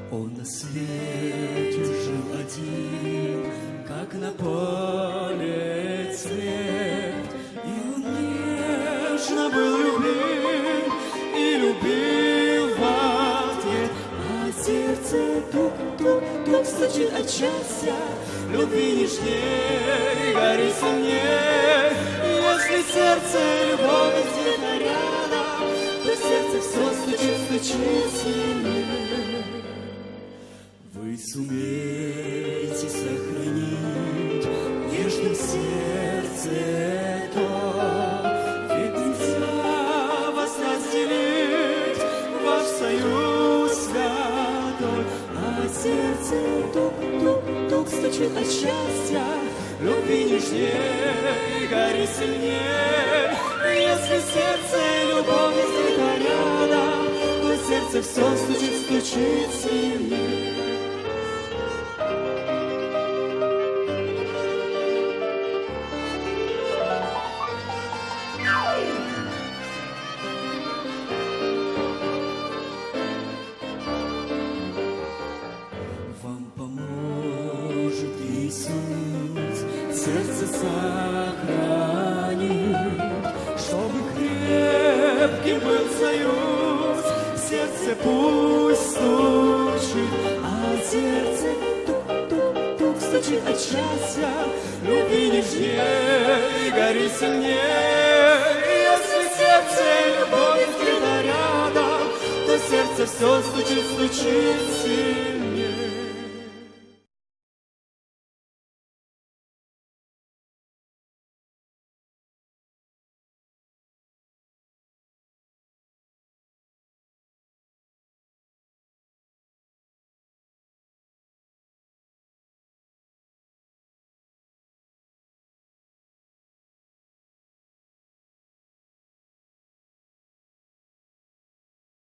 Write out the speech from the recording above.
Он на свете жил один, как на поле цвет, и он нежно был любим и любил в ответ. А сердце тук-тук-тук стучит от счастья, любви нежней, гори сильней. Если сердце любовь где-то рядом, то сердце все стучит, стучит сильней. Вы сумеете сохранить в нежном сердце то, ведь нельзя вас разделить, ваш союз святой. А сердце тук-тук-тук стучит от счастья, любви нежней, гори сильней. Если сердце и любовь где-то рядом, то сердце все стучит, стучит сильней. Вам поможет Иисус сердце сохранить, чтобы крепким был союз. Сердце пусть стучит, а сердце тук-тук-тук стучит от счастья, любви нежней, гори сильней. Если сердце и любовь где-то рядом, то сердце все стучит, стучит сильней.